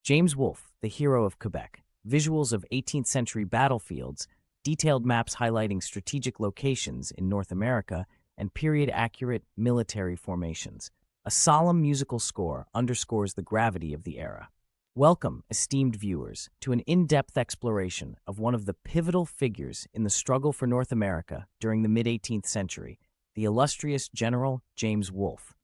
James Wolfe, the hero of Quebec. Visuals of 18th century battlefields, detailed maps highlighting strategic locations in North America, and period-accurate military formations. A solemn musical score underscores the gravity of the era. Welcome, esteemed viewers, to an in-depth exploration of one of the pivotal figures in the struggle for North America during the mid-18th century, the illustrious General James Wolfe.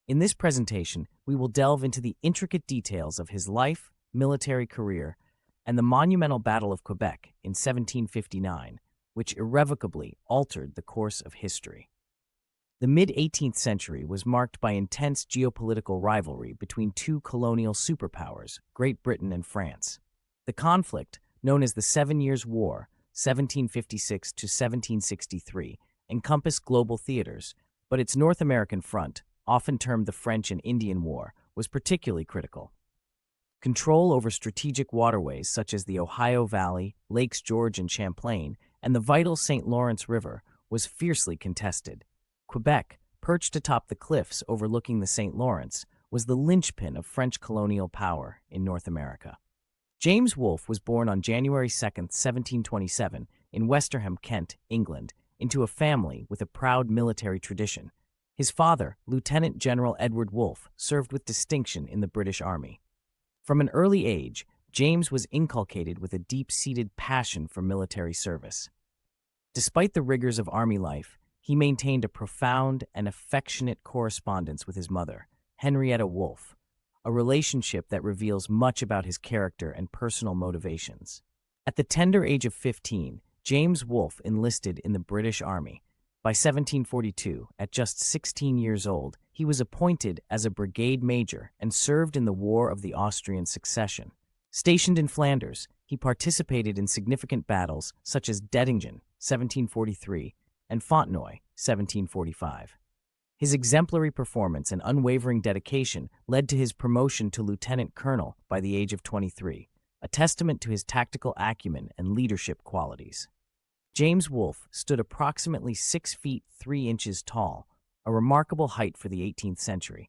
In this presentation, we will delve into the intricate details of his life, military career, and the monumental Battle of Quebec in 1759, which irrevocably altered the course of history. The mid-18th century was marked by intense geopolitical rivalry between two colonial superpowers, Great Britain and France. The conflict, known as the 7 Years' War, 1756 to 1763, encompassed global theaters, but its North American front, often termed the French and Indian War, was particularly critical. Control over strategic waterways such as the Ohio Valley, Lakes George and Champlain, and the vital St. Lawrence River was fiercely contested. Quebec, perched atop the cliffs overlooking the St. Lawrence, was the linchpin of French colonial power in North America. James Wolfe was born on January 2, 1727, in Westerham, Kent, England, into a family with a proud military tradition. His father, Lieutenant General Edward Wolfe, served with distinction in the British Army. From an early age, James was inculcated with a deep-seated passion for military service. Despite the rigors of army life, he maintained a profound and affectionate correspondence with his mother, Henrietta Wolfe, a relationship that reveals much about his character and personal motivations. At the tender age of 15, James Wolfe enlisted in the British Army. By 1742, at just 16 years old, he was appointed as a brigade major and served in the War of the Austrian Succession. Stationed in Flanders, he participated in significant battles such as Dettingen, 1743, and Fontenoy, 1745. His exemplary performance and unwavering dedication led to his promotion to lieutenant colonel by the age of 23, a testament to his tactical acumen and leadership qualities. James Wolfe stood approximately 6 feet 3 inches tall, a remarkable height for the 18th century.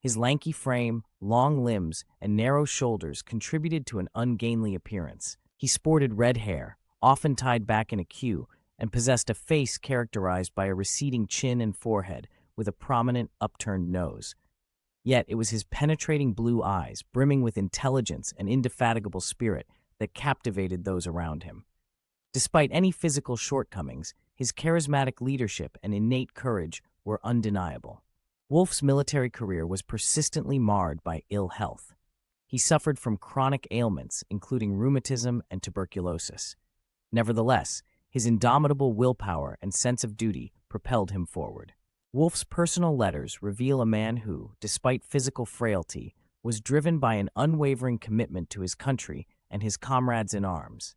His lanky frame, long limbs, and narrow shoulders contributed to an ungainly appearance. He sported red hair, often tied back in a queue, and possessed a face characterized by a receding chin and forehead with a prominent upturned nose. Yet it was his penetrating blue eyes, brimming with intelligence and indefatigable spirit, that captivated those around him. Despite any physical shortcomings, his charismatic leadership and innate courage were undeniable. Wolfe's military career was persistently marred by ill health. He suffered from chronic ailments, including rheumatism and tuberculosis. Nevertheless, his indomitable willpower and sense of duty propelled him forward. Wolfe's personal letters reveal a man who, despite physical frailty, was driven by an unwavering commitment to his country and his comrades in arms.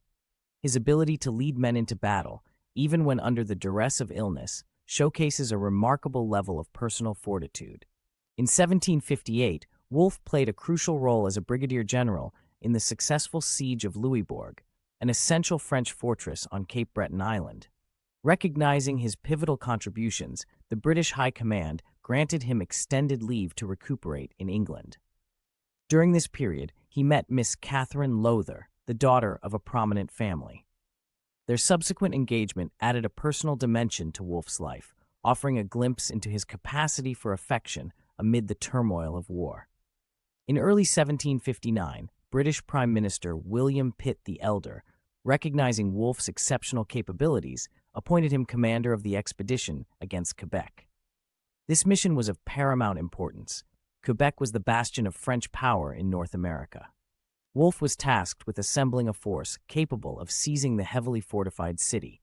His ability to lead men into battle, even when under the duress of illness, showcases a remarkable level of personal fortitude. In 1758, Wolfe played a crucial role as a brigadier general in the successful Siege of Louisbourg, an essential French fortress on Cape Breton Island. Recognizing his pivotal contributions, the British High Command granted him extended leave to recuperate in England. During this period, he met Miss Catherine Lowther, the daughter of a prominent family. Their subsequent engagement added a personal dimension to Wolfe's life, offering a glimpse into his capacity for affection amid the turmoil of war. In early 1759, British Prime Minister William Pitt the Elder, recognizing Wolfe's exceptional capabilities, appointed him commander of the expedition against Quebec. This mission was of paramount importance. Quebec was the bastion of French power in North America. Wolfe was tasked with assembling a force capable of seizing the heavily fortified city.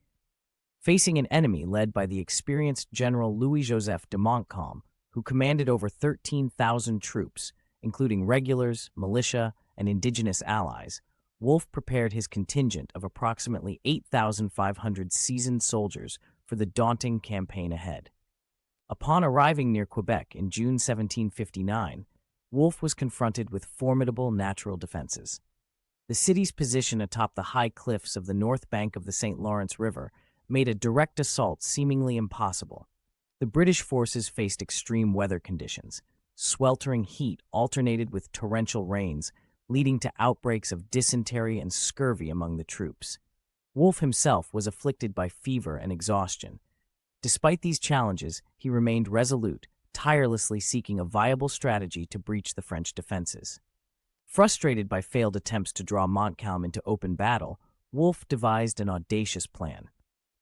Facing an enemy led by the experienced General Louis-Joseph de Montcalm, who commanded over 13,000 troops, including regulars, militia, and indigenous allies, Wolfe prepared his contingent of approximately 8,500 seasoned soldiers for the daunting campaign ahead. Upon arriving near Quebec in June 1759, Wolfe was confronted with formidable natural defenses. The city's position atop the high cliffs of the north bank of the St. Lawrence River made a direct assault seemingly impossible. The British forces faced extreme weather conditions. Sweltering heat alternated with torrential rains, leading to outbreaks of dysentery and scurvy among the troops. Wolfe himself was afflicted by fever and exhaustion. Despite these challenges, he remained resolute, tirelessly seeking a viable strategy to breach the French defenses. Frustrated by failed attempts to draw Montcalm into open battle, Wolfe devised an audacious plan.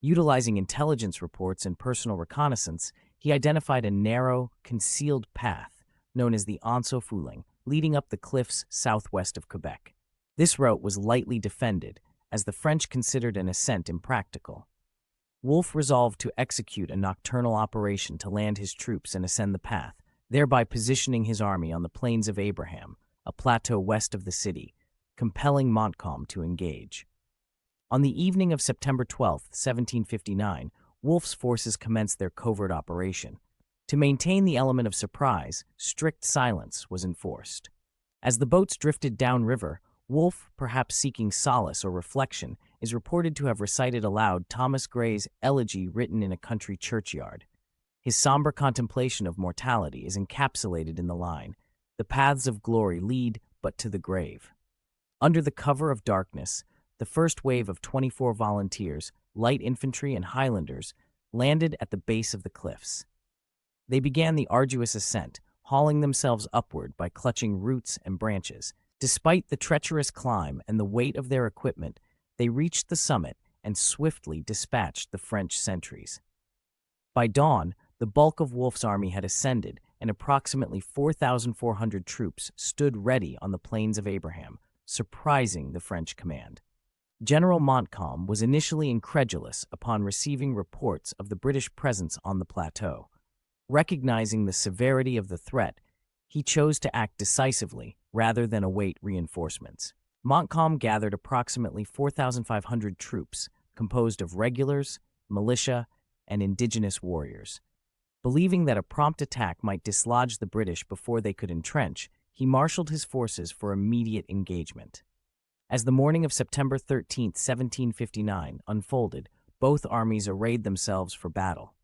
Utilizing intelligence reports and personal reconnaissance, he identified a narrow, concealed path known as the Anse Fouling, leading up the cliffs southwest of Quebec. This route was lightly defended, as the French considered an ascent impractical. Wolfe resolved to execute a nocturnal operation to land his troops and ascend the path, thereby positioning his army on the Plains of Abraham, a plateau west of the city, compelling Montcalm to engage. On the evening of September 12, 1759, Wolfe's forces commenced their covert operation. To maintain the element of surprise, strict silence was enforced. As the boats drifted downriver, Wolfe, perhaps seeking solace or reflection, is reported to have recited aloud Thomas Gray's elegy written in a country churchyard. His somber contemplation of mortality is encapsulated in the line, "The paths of glory lead but to the grave." Under the cover of darkness, the first wave of 24 volunteers, light infantry and Highlanders, landed at the base of the cliffs. They began the arduous ascent, hauling themselves upward by clutching roots and branches. Despite the treacherous climb and the weight of their equipment, they reached the summit and swiftly dispatched the French sentries. By dawn, the bulk of Wolfe's army had ascended, and approximately 4,400 troops stood ready on the Plains of Abraham, surprising the French command. General Montcalm was initially incredulous upon receiving reports of the British presence on the plateau. Recognizing the severity of the threat, he chose to act decisively rather than await reinforcements. Montcalm gathered approximately 4,500 troops, composed of regulars, militia, and indigenous warriors. Believing that a prompt attack might dislodge the British before they could entrench, he marshaled his forces for immediate engagement. As the morning of September 13, 1759, unfolded, both armies arrayed themselves for battle.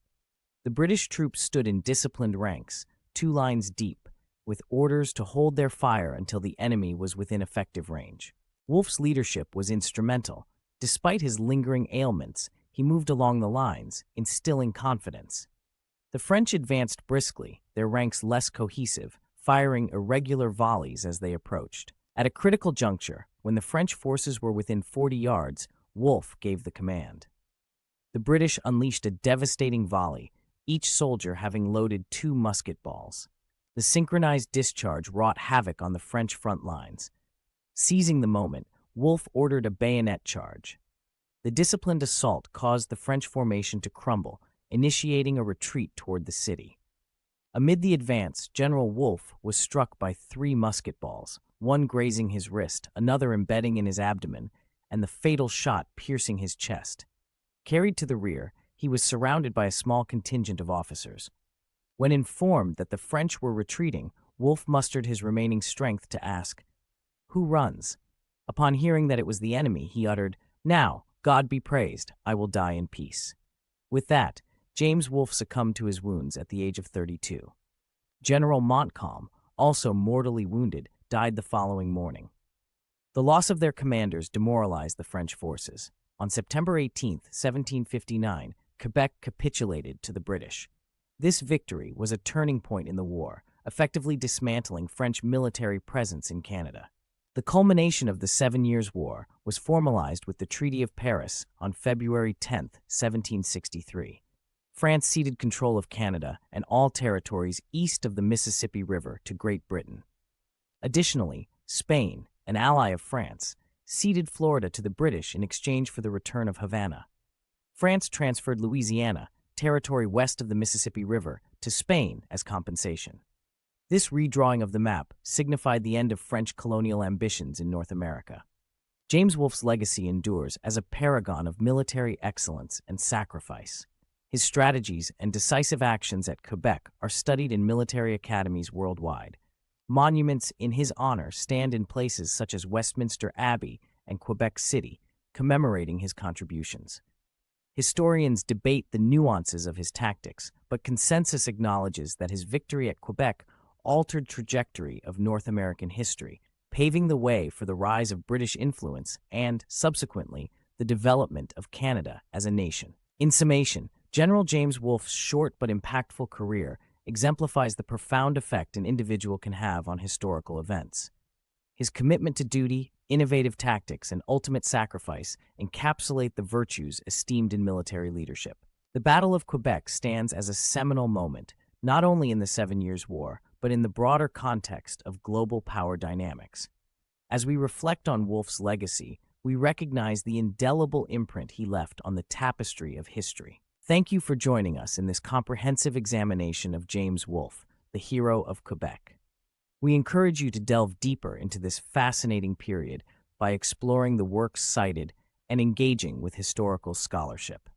The British troops stood in disciplined ranks, 2 lines deep, with orders to hold their fire until the enemy was within effective range. Wolfe's leadership was instrumental. Despite his lingering ailments, he moved along the lines, instilling confidence. The French advanced briskly, their ranks less cohesive, firing irregular volleys as they approached. At a critical juncture, when the French forces were within 40 yards, Wolfe gave the command. The British unleashed a devastating volley, each soldier having loaded 2 musket balls. The synchronized discharge wrought havoc on the French front lines. Seizing the moment, Wolfe ordered a bayonet charge. The disciplined assault caused the French formation to crumble, initiating a retreat toward the city. Amid the advance, General Wolfe was struck by 3 musket balls, one grazing his wrist, another embedding in his abdomen, and the fatal shot piercing his chest. Carried to the rear, he was surrounded by a small contingent of officers. When informed that the French were retreating, Wolfe mustered his remaining strength to ask, "Who runs?" Upon hearing that it was the enemy, he uttered, "Now, God be praised, I will die in peace." With that, James Wolfe succumbed to his wounds at the age of 32. General Montcalm, also mortally wounded, died the following morning. The loss of their commanders demoralized the French forces. On September 18, 1759, Quebec capitulated to the British. This victory was a turning point in the war, effectively dismantling French military presence in Canada. The culmination of the 7 Years' War was formalized with the Treaty of Paris on February 10, 1763. France ceded control of Canada and all territories east of the Mississippi River to Great Britain. Additionally, Spain, an ally of France, ceded Florida to the British in exchange for the return of Havana. France transferred Louisiana, territory west of the Mississippi River, to Spain as compensation. This redrawing of the map signified the end of French colonial ambitions in North America. James Wolfe's legacy endures as a paragon of military excellence and sacrifice. His strategies and decisive actions at Quebec are studied in military academies worldwide. Monuments in his honor stand in places such as Westminster Abbey and Quebec City, commemorating his contributions. Historians debate the nuances of his tactics, but consensus acknowledges that his victory at Quebec altered trajectory of North American history, paving the way for the rise of British influence and, subsequently, the development of Canada as a nation. In summation, General James Wolfe's short but impactful career exemplifies the profound effect an individual can have on historical events. His commitment to duty, innovative tactics, and ultimate sacrifice encapsulate the virtues esteemed in military leadership. The Battle of Quebec stands as a seminal moment, not only in the Seven Years' War, but in the broader context of global power dynamics. As we reflect on Wolfe's legacy, we recognize the indelible imprint he left on the tapestry of history. Thank you for joining us in this comprehensive examination of James Wolfe, the hero of Quebec. We encourage you to delve deeper into this fascinating period by exploring the works cited and engaging with historical scholarship.